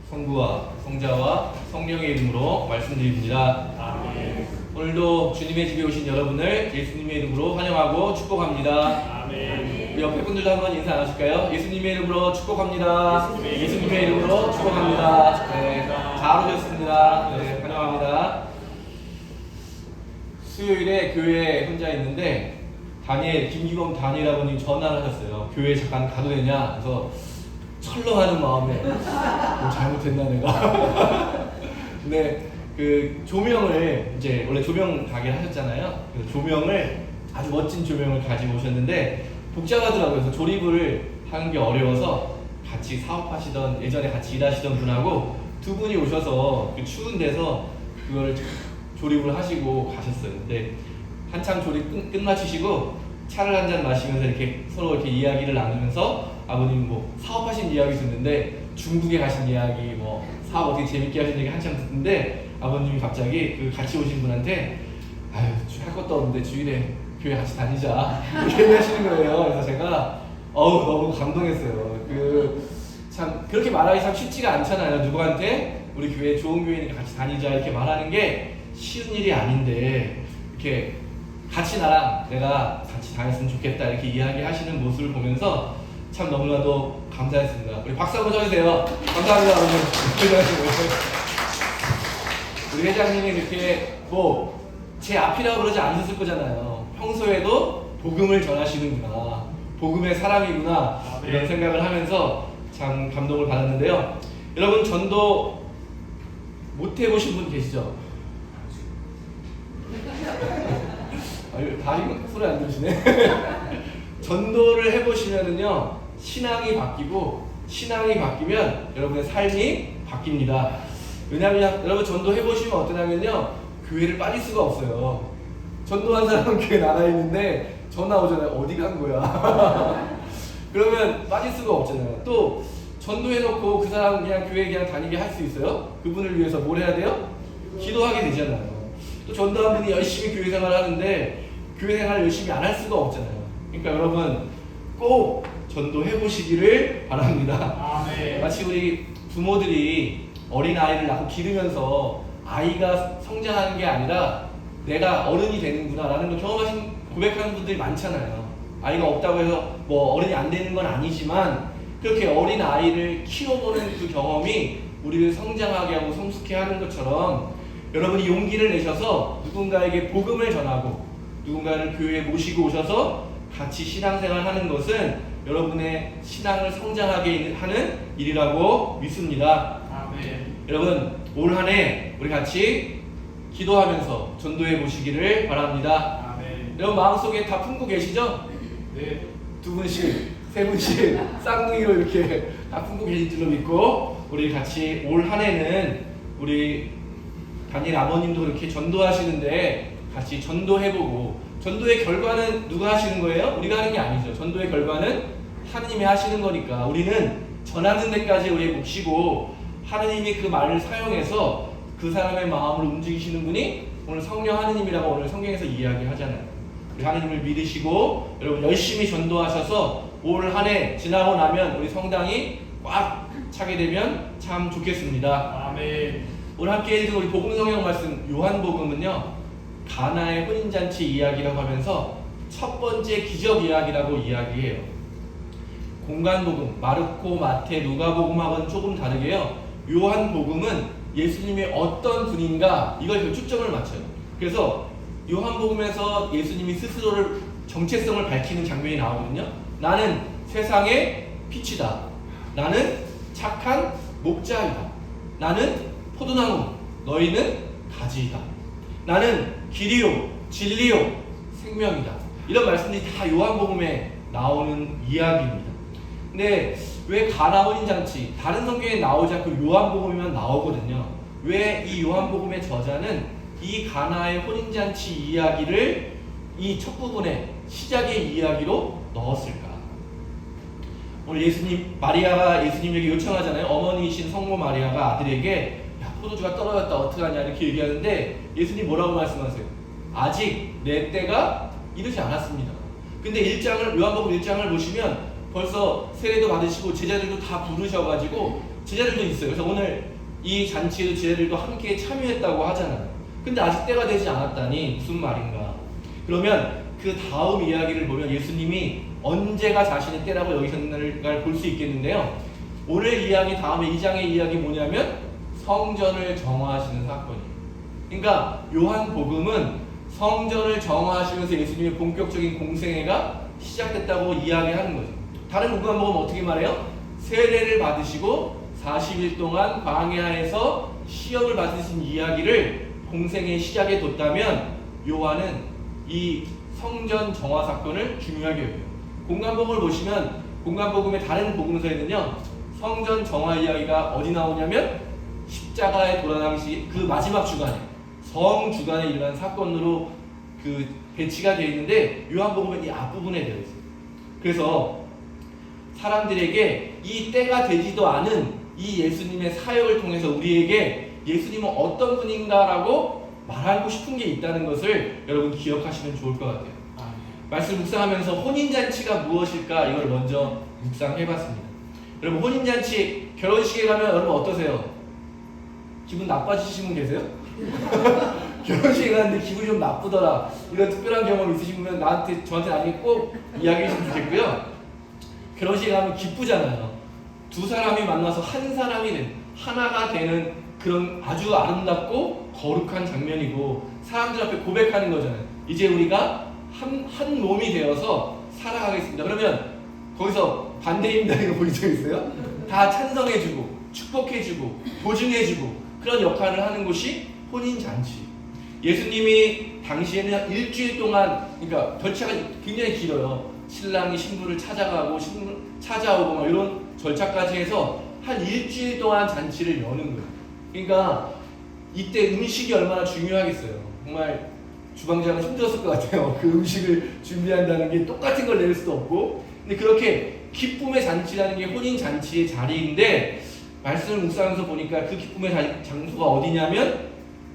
성부와 성자와 성령의 이름으로 말씀드립니다. 아멘. 오늘도 주님의 집에 오신 여러분을 예수님의 이름으로 환영하고 축복합니다. 아멘. 우리 옆에 분들도 한번 인사 나누실까요? 예수님의 이름으로 축복합니다. 예수님의 예수님의 이름으로 축복합니다. 네, 잘 오셨습니다. 네, 환영합니다. 수요일에 교회에 혼자 있는데 김기범 다니엘 아버님 전화를 하셨어요. 교회 잠깐 가도 되냐? 그래서 철렁하는 마음에 뭐 잘못했나 내가. 근데 그 조명을 이제 원래 조명 가게를 하셨잖아요. 그래서 조명을 아주 멋진 조명을 가지고 오셨는데 복잡하더라고요. 그래서 조립을 하는 게 어려워서 같이 사업하시던 예전에 같이 일하시던 분하고 두 분이 오셔서 그 추운 데서 그걸 조립을 하시고 가셨어요. 근데 한참 조립 끝마치시고 차를 한잔 마시면서 이렇게 서로 이렇게 이야기를 나누면서 아버님 뭐 사업하신 이야기 듣는데 중국에 가신 이야기 뭐 사업 어떻게 재밌게 하신 얘기 한참 듣는데 아버님이 갑자기 그 같이 오신 분한테 아유 할 것도 없는데 주일에 교회 같이 다니자 이렇게 얘기하시는 거예요. 그래서 제가 너무 감동했어요. 참 그렇게 말하기 참 쉽지가 않잖아요. 누구한테 우리 교회 좋은 교회니까 같이 다니자 이렇게 말하는 게 쉬운 일이 아닌데 이렇게 같이 나랑 내가 같이 다녔으면 좋겠다 이렇게 이야기하시는 모습을 보면서 참 너무나도 감사했습니다. 우리 박수 한번 쳐주세요. 감사합니다, 여러분. 우리 회장님이 이렇게 뭐 제 앞이라고 그러지 않으셨을 거잖아요. 평소에도 복음을 전하시는구나, 복음의 사람이구나 이런 생각을 하면서 참 감동을 받았는데요. 여러분 전도 못 해보신 분 계시죠? 다리 소리 안 들으시네. 전도를 해보시면은요 신앙이 바뀌고 신앙이 바뀌면 여러분의 삶이 바뀝니다. 왜냐하면 여러분 전도 해보시면 어떠냐면요 교회를 빠질 수가 없어요. 전도한 사람은 교회 나가 있는데 전화 오잖아요. 어디 간 거야? 그러면 빠질 수가 없잖아요. 또 전도해놓고 그 사람 그냥 교회 그냥 다니게 할 수 있어요? 그분을 위해서 뭘 해야 돼요? 기도하게 되잖아요. 또 전도한 분이 열심히 교회 생활을 하는데 교회 생활을 열심히 안 할 수가 없잖아요. 그러니까 여러분 꼭 전도해 보시기를 바랍니다. 아멘. 마치 우리 부모들이 어린 아이를 낳고 기르면서 아이가 성장하는 게 아니라 내가 어른이 되는구나 라는 걸 경험하신 고백하는 분들이 많잖아요. 아이가 없다고 해서 뭐 어른이 안 되는 건 아니지만 그렇게 어린 아이를 키워보는 그 경험이 우리를 성장하게 하고 성숙해 하는 것처럼 여러분이 용기를 내셔서 누군가에게 복음을 전하고 누군가를 교회에 모시고 오셔서 같이 신앙생활 하는 것은 여러분의 신앙을 성장하게 하는 일이라고 믿습니다. 아멘. 여러분 올 한 해 우리 같이 기도하면서 전도해 보시기를 바랍니다. 아멘. 여러분 마음속에 다 품고 계시죠? 네. 두 분씩, 세 분씩 쌍둥이로 이렇게 다 품고 계신 줄로 믿고 우리 같이 올 한 해는 우리 다니엘 아버님도 그렇게 전도하시는데 같이 전도해보고 전도의 결과는 누가 하시는 거예요? 우리가 하는 게 아니죠. 전도의 결과는 하느님이 하시는 거니까 우리는 전하는 데까지 우리 몫이고 하느님이 그 말을 사용해서 그 사람의 마음을 움직이시는 분이 오늘 성령 하느님이라고 오늘 성경에서 이야기하잖아요. 우리 하느님을 믿으시고 여러분 열심히 전도하셔서 올 한 해 지나고 나면 우리 성당이 꽉 차게 되면 참 좋겠습니다. 아멘. 오늘 함께 읽은 우리 복음성경 말씀 요한복음은요 가나의 혼인잔치 이야기라고 하면서 첫 번째 기적 이야기라고 이야기해요. 공간복음 마르코, 마태, 누가복음하고는 조금 다르게요. 요한복음은 예수님이 어떤 분인가 이걸 초점을 맞춰요. 그래서 요한복음에서 예수님이 스스로를 정체성을 밝히는 장면이 나오거든요. 나는 세상의 빛이다. 나는 착한 목자이다. 나는 포도나무, 너희는 가지이다. 나는 길이요, 진리요, 생명이다. 이런 말씀들이 다 요한복음에 나오는 이야기입니다. 근데 왜 가나 혼인잔치 다른 성경에 나오지 않고 요한복음에만 나오거든요. 왜 이 요한복음의 저자는 이 가나의 혼인잔치 이야기를 이 첫 부분에 시작의 이야기로 넣었을까? 오늘 마리아가 예수님에게 요청하잖아요. 어머니이신 성모 마리아가 아들에게 야, 포도주가 떨어졌다 어떡하냐 이렇게 얘기하는데 예수님 뭐라고 말씀하세요? 아직 내 때가 이르지 않았습니다. 근데 요한복음 1장을 보시면 벌써 세례도 받으시고 제자들도 다 부르셔가지고 제자들도 있어요. 그래서 오늘 이 잔치에도 제자들도 함께 참여했다고 하잖아요. 근데 아직 때가 되지 않았다니 무슨 말인가? 그러면 그 다음 이야기를 보면 예수님이 언제가 자신의 때라고 여기서는 걸 볼 수 있겠는데요. 오늘 이야기 다음에 2장의 이야기 뭐냐면 성전을 정화하시는 사건이에요. 그러니까 요한복음은 성전을 정화하시면서 예수님의 본격적인 공생애가 시작됐다고 이야기하는 거죠. 다른 복음만 보면 어떻게 말해요? 세례를 받으시고 40일 동안 광야에서 시험을 받으신 이야기를 공생의 시작에 뒀다면 요한은 이 성전 정화 사건을 중요하게 여겨요. 공관복음을 보시면 공관복음의 다른 복음서에는요 성전 정화 이야기가 어디 나오냐면 십자가의 돌아가시 그 마지막 주간에 성 주간에 일어난 사건으로 그 배치가 되어 있는데 요한복음은 이 앞부분에 되어 있어요. 그래서 사람들에게 이 때가 되지도 않은 이 예수님의 사역을 통해서 우리에게 예수님은 어떤 분인가라고 말하고 싶은 게 있다는 것을 여러분 기억하시면 좋을 것 같아요. 말씀 묵상하면서 혼인잔치가 무엇일까 이걸 먼저 묵상해봤습니다. 여러분 혼인잔치 결혼식에 가면 여러분 어떠세요? 기분 나빠지신 분 계세요? 결혼식에 갔는데 기분이 좀 나쁘더라 이런 특별한 경험 있으시면 저한테 나중에 꼭 이야기해 주시면 좋겠고요. 결혼식에 가면 기쁘잖아요. 두 사람이 만나서 한 사람이 하나가 되는 그런 아주 아름답고 거룩한 장면이고 사람들 앞에 고백하는 거잖아요. 이제 우리가 한 몸이 되어서 살아가겠습니다. 그러면 거기서 반대입니다 이거 보신 적 있어요? 다 찬성해주고 축복해주고 보증해주고 그런 역할을 하는 곳이 혼인잔치. 예수님이 당시에는 일주일 동안 그러니까 절차가 굉장히 길어요. 신랑이 신부를 찾아가고 찾아오고 막 이런 절차까지 해서 한 일주일 동안 잔치를 여는 거예요. 그러니까 이때 음식이 얼마나 중요하겠어요. 정말 주방장은 힘들었을 것 같아요. 그 음식을 준비한다는 게 똑같은 걸 낼 수도 없고. 근데 그렇게 기쁨의 잔치라는 게 혼인 잔치의 자리인데 말씀을 묵상하면서 보니까 그 기쁨의 장소가 어디냐면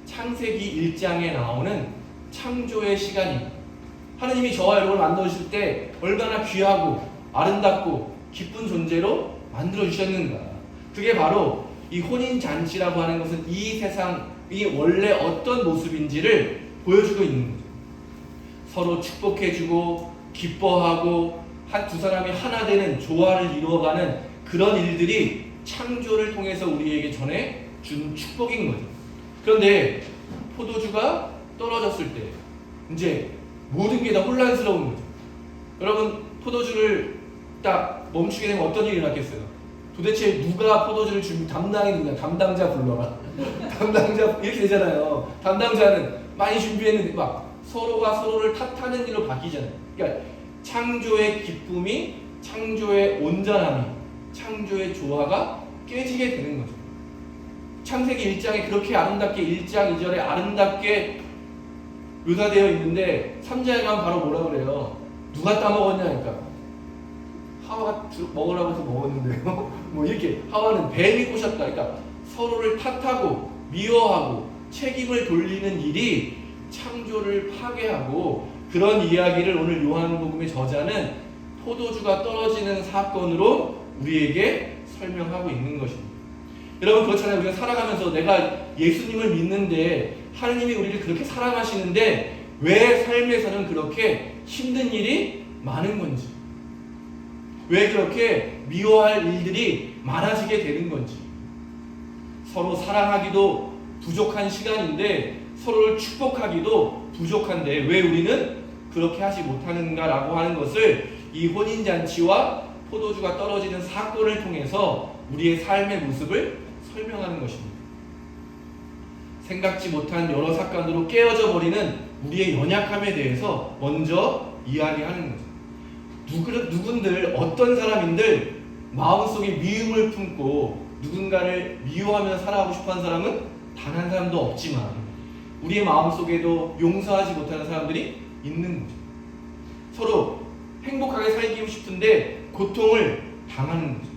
창세기 1장에 나오는 창조의 시간입니다. 하느님이 저와 여러분을 만들어주실 때 얼마나 귀하고 아름답고 기쁜 존재로 만들어주셨는가. 그게 바로 이 혼인잔치라고 하는 것은 이 세상이 원래 어떤 모습인지를 보여주고 있는 거죠. 서로 축복해주고 기뻐하고 두 사람이 하나 되는 조화를 이루어가는 그런 일들이 창조를 통해서 우리에게 전해준 축복인 거죠. 그런데 포도주가 떨어졌을 때 이제 모든 게 다 혼란스러운 거죠. 여러분 포도주를 딱 멈추게 되면 어떤 일이 일어났겠어요? 도대체 누가 포도주를 담당이 누구냐? 담당자 불러라. 담당자 이렇게 되잖아요. 담당자는 많이 준비했는데 막 서로가 서로를 탓하는 일로 바뀌잖아요. 그러니까 창조의 기쁨이 창조의 온전함이 창조의 조화가 깨지게 되는 거죠. 창세기 1장에 그렇게 아름답게 1장 2절에 아름답게 묘사되어 있는데 3장에 가면 바로 뭐라 그래요? 누가 따먹었냐니까 하와가 먹으라고 해서 먹었는데요. 뭐 이렇게 하와는 뱀이 꼬셨다. 그러니까 서로를 탓하고 미워하고 책임을 돌리는 일이 창조를 파괴하고 그런 이야기를 오늘 요한복음의 저자는 포도주가 떨어지는 사건으로 우리에게 설명하고 있는 것입니다. 여러분 그렇잖아요. 우리가 살아가면서 내가 예수님을 믿는데 하느님이 우리를 그렇게 사랑하시는데 왜 삶에서는 그렇게 힘든 일이 많은 건지, 왜 그렇게 미워할 일들이 많아지게 되는 건지, 서로 사랑하기도 부족한 시간인데 서로를 축복하기도 부족한데 왜 우리는 그렇게 하지 못하는가라고 하는 것을 이 혼인잔치와 포도주가 떨어지는 사건을 통해서 우리의 삶의 모습을 설명하는 것입니다. 생각지 못한 여러 사건으로 깨어져 버리는 우리의 연약함에 대해서 먼저 이야기하는 거죠. 누군들 어떤 사람인들 마음속에 미움을 품고 누군가를 미워하면서 살아가고 싶어하는 사람은 단 한 사람도 없지만 우리의 마음속에도 용서하지 못하는 사람들이 있는 거죠. 서로 행복하게 살기고 싶은데 고통을 당하는 거죠.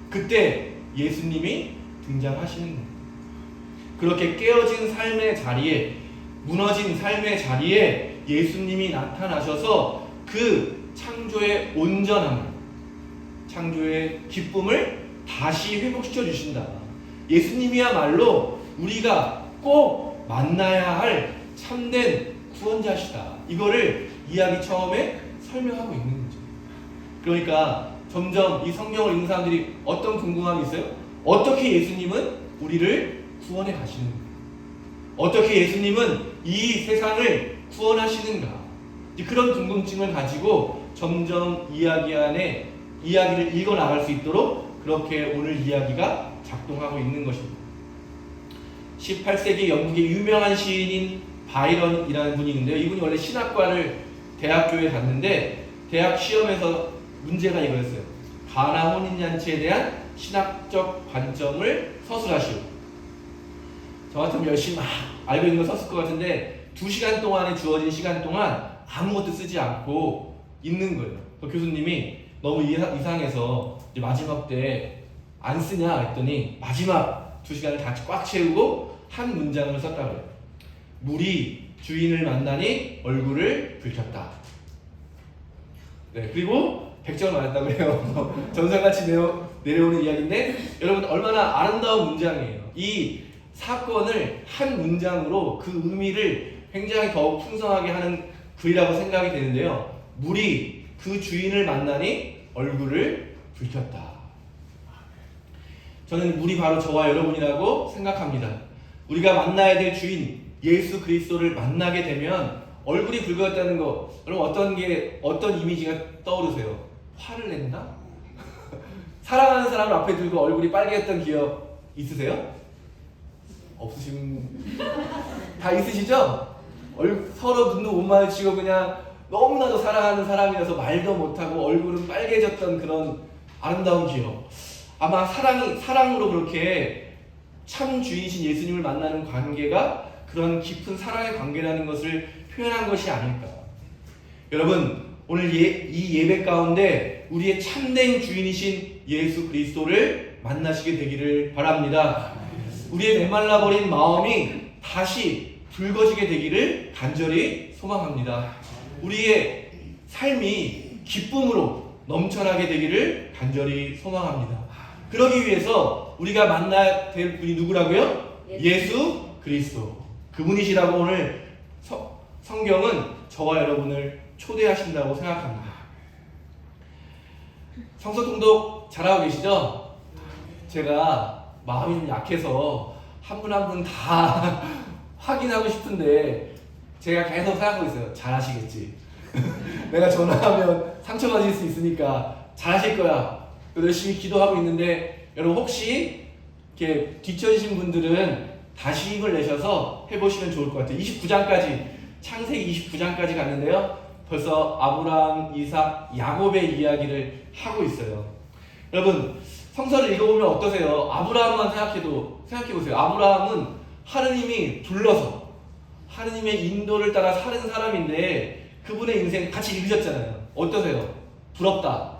그때 예수님이 등장하시는 겁니다. 그렇게 깨어진 삶의 자리에, 무너진 삶의 자리에 예수님이 나타나셔서 그 창조의 온전함을, 창조의 기쁨을 다시 회복시켜 주신다. 예수님이야말로 우리가 꼭 만나야 할 참된 구원자시다. 이거를 이야기 처음에 설명하고 있는 거죠. 그러니까 점점 이 성경을 읽는 사람들이 어떤 궁금함이 있어요? 어떻게 예수님은 우리를 구원해 가시는가? 어떻게 예수님은 이 세상을 구원하시는가? 그런 궁금증을 가지고 점점 이야기 안에 이야기를 읽어 나갈 수 있도록 그렇게 오늘 이야기가 작동하고 있는 것입니다. 18세기 영국의 유명한 시인인 바이런이라는 분이 있는데요. 이분이 원래 신학과를 대학교에 갔는데 대학 시험에서 문제가 이거였어요. 가나 혼인잔치에 대한 신학적 관점을 서술하시오. 저 같으면 열심히 막 알고 있는 거 썼을 것 같은데 2시간 동안에 주어진 시간 동안 아무것도 쓰지 않고 있는 거예요. 그 교수님이 너무 이상해서 이제 마지막 때 안 쓰냐 했더니 마지막 2시간을 다 꽉 채우고 한 문장을 썼다고 해요. 물이 주인을 만나니 얼굴을 붉혔다. 네, 그리고 100점을 맞았다고 해요. 전설같이 내려오는 이야기인데 여러분 얼마나 아름다운 문장이에요. 이 사건을 한 문장으로 그 의미를 굉장히 더욱 풍성하게 하는 글이라고 생각이 되는데요. 물이 그 주인을 만나니 얼굴을 붉혔다. 저는 물이 바로 저와 여러분이라고 생각합니다. 우리가 만나야 될 주인 예수 그리스도를 만나게 되면 얼굴이 붉었다는 거, 여러분 어떤 이미지가 떠오르세요? 화를 낸다? 사랑하는 사람을 앞에 두고 얼굴이 빨개졌던 기억 있으세요? 없으신 다 있으시죠? 서로 눈도 못 마주치고 그냥 너무나도 사랑하는 사람이라서 말도 못하고 얼굴은 빨개졌던 그런 아름다운 기억. 아마 사랑으로 그렇게 참 주인이신 예수님을 만나는 관계가 그런 깊은 사랑의 관계라는 것을 표현한 것이 아닐까. 여러분 오늘 이 예배 가운데 우리의 참된 주인이신 예수 그리스도를 만나시게 되기를 바랍니다. 우리의 메말라버린 마음이 다시 붉어지게 되기를 간절히 소망합니다. 우리의 삶이 기쁨으로 넘쳐나게 되기를 간절히 소망합니다. 그러기 위해서 우리가 만나야 될 분이 누구라고요? 예수 그리스도. 그분이시라고 오늘 성경은 저와 여러분을 초대하신다고 생각합니다. 성서 통독 잘하고 계시죠? 제가 마음이 좀 약해서 한 분 한 분 다 확인하고 싶은데 제가 계속 생각하고 있어요. 잘하시겠지. 내가 전화하면 상처받을 수 있으니까 잘하실 거야. 열심히 기도하고 있는데 여러분 혹시 이렇게 뒤처지신 분들은 다시 힘을 내셔서 해보시면 좋을 것 같아요. 29장까지 창세기 29장까지 갔는데요. 벌써 아브라함, 이삭, 야곱의 이야기를 하고 있어요. 여러분 성서를 읽어보면 어떠세요? 아브라함만 생각해보세요. 아브라함은 하느님이 불러서 하느님의 인도를 따라 사는 사람인데 그분의 인생 같이 읽으셨잖아요. 어떠세요? 부럽다.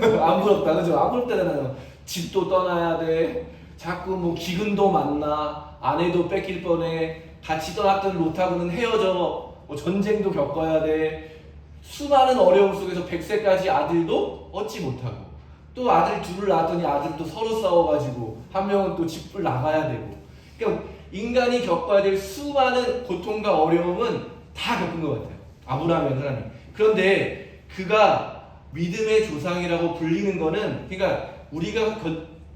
안 부럽다, 그죠? 안 부럽다잖아요. 집도 떠나야 돼. 자꾸 뭐 기근도 만나. 아내도 뺏길 뻔해. 같이 떠났던 롯하고는 헤어져. 뭐 전쟁도 겪어야 돼. 수많은 어려움 속에서 100세까지 아들도 얻지 못하고 또 아들 둘을 낳았더니 아들도 서로 싸워가지고 한 명은 또 집을 나가야 되고. 그러니까 인간이 겪어야 될 수많은 고통과 어려움은 다 겪은 것 같아요. 아브라함이라는 사람이. 그런데 그가 믿음의 조상이라고 불리는 거는, 그러니까 우리가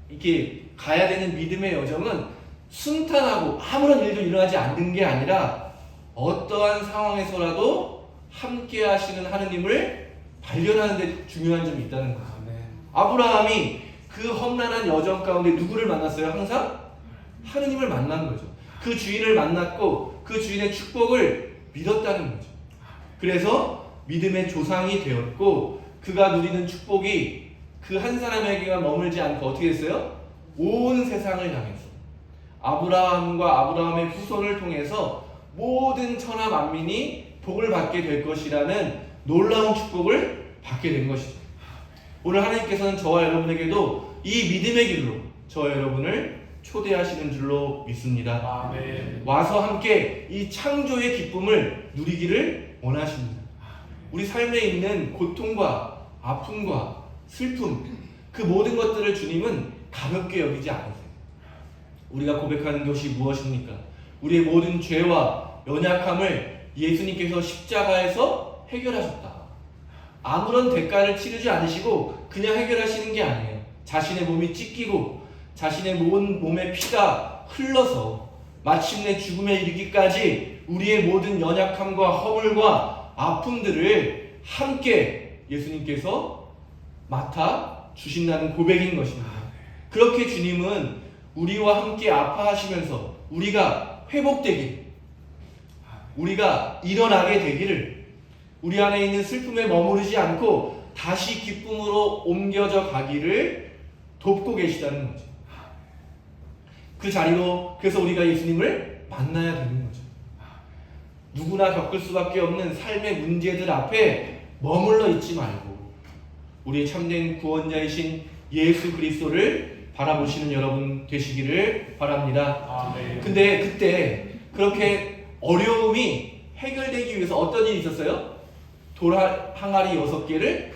이렇게 가야 되는 믿음의 여정은 순탄하고 아무런 일도 일어나지 않는 게 아니라 어떠한 상황에서라도 함께 하시는 하느님을 발견하는 데 중요한 점이 있다는 거예요. 아브라함이 그 험난한 여정 가운데 누구를 만났어요? 항상 하느님을 만난 거죠. 그 주인을 만났고 그 주인의 축복을 믿었다는 거죠. 그래서 믿음의 조상이 되었고 그가 누리는 축복이 그 한 사람에게만 머물지 않고 어떻게 했어요? 온 세상을 향해서 아브라함과 아브라함의 후손을 통해서 모든 천하 만민이 복을 받게 될 것이라는 놀라운 축복을 받게 된 것이죠. 오늘 하나님께서는 저와 여러분에게도 이 믿음의 길로 저와 여러분을 초대하시는 줄로 믿습니다. 아멘. 와서 함께 이 창조의 기쁨을 누리기를 원하십니다. 우리 삶에 있는 고통과 아픔과 슬픔, 그 모든 것들을 주님은 가볍게 여기지 않으세요. 우리가 고백하는 것이 무엇입니까? 우리의 모든 죄와 연약함을 예수님께서 십자가에서 해결하셨다. 아무런 대가를 치르지 않으시고 그냥 해결하시는 게 아니에요. 자신의 몸이 찢기고 자신의 몸의 피가 흘러서 마침내 죽음에 이르기까지 우리의 모든 연약함과 허물과 아픔들을 함께 예수님께서 맡아 주신다는 고백인 것입니다. 그렇게 주님은 우리와 함께 아파하시면서 우리가 회복되길, 우리가 일어나게 되기를, 우리 안에 있는 슬픔에 머무르지 않고 다시 기쁨으로 옮겨져 가기를 돕고 계시다는 거죠. 그 자리로 그래서 우리가 예수님을 만나야 되는 거죠. 누구나 겪을 수밖에 없는 삶의 문제들 앞에 머물러 있지 말고 우리의 참된 구원자이신 예수 그리스도를 바라보시는 여러분 되시기를 바랍니다. 아멘. 근데 그때 그렇게 어려움이 해결되기 위해서 어떤 일이 있었어요? 돌 항아리 6개를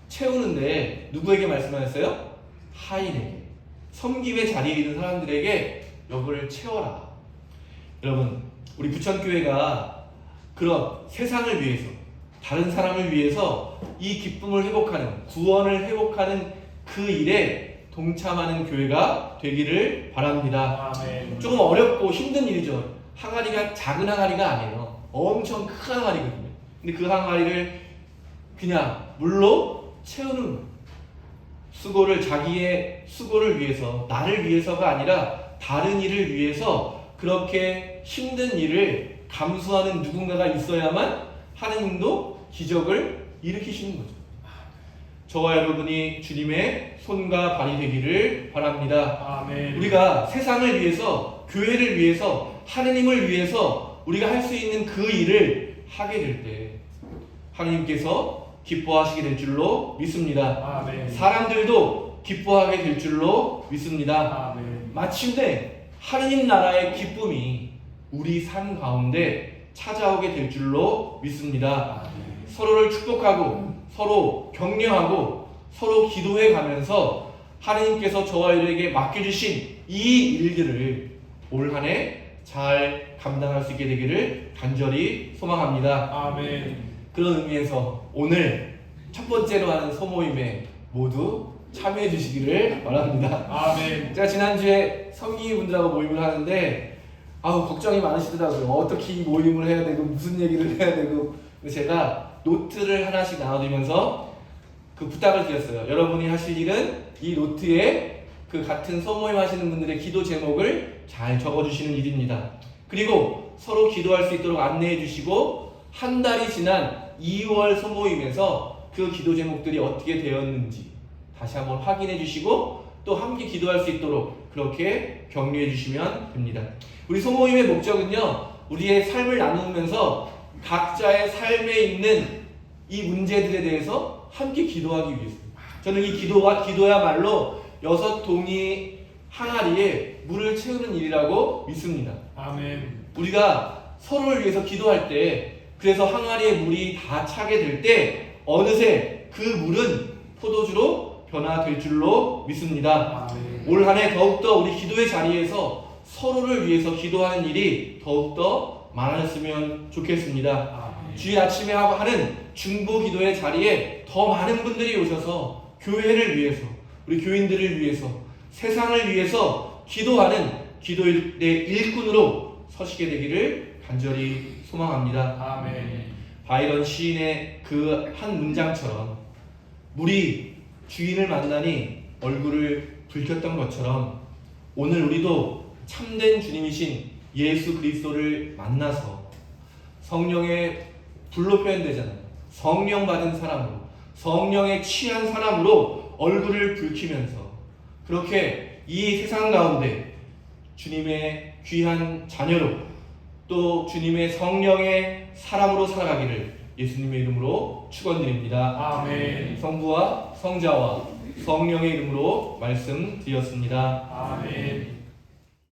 채우는데 누구에게 말씀하셨어요? 하인에게, 섬김의 자리에 있는 사람들에게 여기를 채워라. 여러분, 우리 부천교회가 그런 세상을 위해서, 다른 사람을 위해서 이 기쁨을 회복하는, 구원을 회복하는 그 일에 동참하는 교회가 되기를 바랍니다. 아멘. 조금 어렵고 힘든 일이죠. 항아리가 작은 항아리가 아니에요. 엄청 큰 항아리거든요. 근데 그 항아리를 그냥 물로 채우는 수고를, 자기의 수고를 위해서, 나를 위해서가 아니라 다른 일을 위해서 그렇게 힘든 일을 감수하는 누군가가 있어야만 하느님도 기적을 일으키시는 거죠. 저와 여러분이 주님의 손과 발이 되기를 바랍니다. 아멘. 우리가 세상을 위해서, 교회를 위해서, 하느님을 위해서 우리가 할 수 있는 그 일을 하게 될 때 하느님께서 기뻐하시게 될 줄로 믿습니다. 아멘. 사람들도 기뻐하게 될 줄로 믿습니다. 아멘. 마침내 하느님 나라의 기쁨이 우리 삶 가운데 찾아오게 될 줄로 믿습니다. 아멘. 서로를 축복하고 서로 격려하고 서로 기도해 가면서 하느님께서 저와 여러에게 맡겨주신 이 일들을 올 한 해 잘 감당할 수 있게 되기를 간절히 소망합니다. 아멘. 그런 의미에서 오늘 첫 번째로 하는 소모임에 모두 참여해 주시기를 바랍니다. 아멘. 제가 지난주에 성기분들하고 모임을 하는데 걱정이 많으시더라고요. 어떻게 이 모임을 해야 되고 무슨 얘기를 해야 되고. 제가 노트를 하나씩 나눠드리면서 그 부탁을 드렸어요. 여러분이 하실 일은 이 노트에 그 같은 소모임 하시는 분들의 기도 제목을 잘 적어주시는 일입니다. 그리고 서로 기도할 수 있도록 안내해 주시고 한 달이 지난 2월 소모임에서 그 기도 제목들이 어떻게 되었는지 다시 한번 확인해 주시고 또 함께 기도할 수 있도록 그렇게 격려해 주시면 됩니다. 우리 소모임의 목적은요, 우리의 삶을 나누면서 각자의 삶에 있는 이 문제들에 대해서 함께 기도하기 위해서입니다. 저는 이 기도야말로 6동이 항아리에 물을 채우는 일이라고 믿습니다. 아멘. 우리가 서로를 위해서 기도할 때, 그래서 항아리에 물이 다 차게 될 때 어느새 그 물은 포도주로 변화될 줄로 믿습니다. 아멘. 올 한 해 더욱더 우리 기도의 자리에서 서로를 위해서 기도하는 일이 더욱더 많아졌으면 좋겠습니다. 아멘. 주일 아침에 하는 중보 기도의 자리에 더 많은 분들이 오셔서 교회를 위해서, 우리 교인들을 위해서, 세상을 위해서 기도하는 기도의 일꾼으로 서시게 되기를 간절히 소망합니다. 아멘. 바이런 시인의 그 한 문장처럼 물이 주인을 만나니 얼굴을 붉혔던 것처럼 오늘 우리도 참된 주님이신 예수 그리스도를 만나서 성령의 불로 표현되잖아요. 성령 받은 사람으로, 성령에 취한 사람으로 얼굴을 붉히면서 그렇게 이 세상 가운데 주님의 귀한 자녀로 또 주님의 성령의 사람으로 살아가기를 예수님의 이름으로 축원드립니다. 아멘. 성부와 성자와 성령의 이름으로 말씀드렸습니다. 아멘.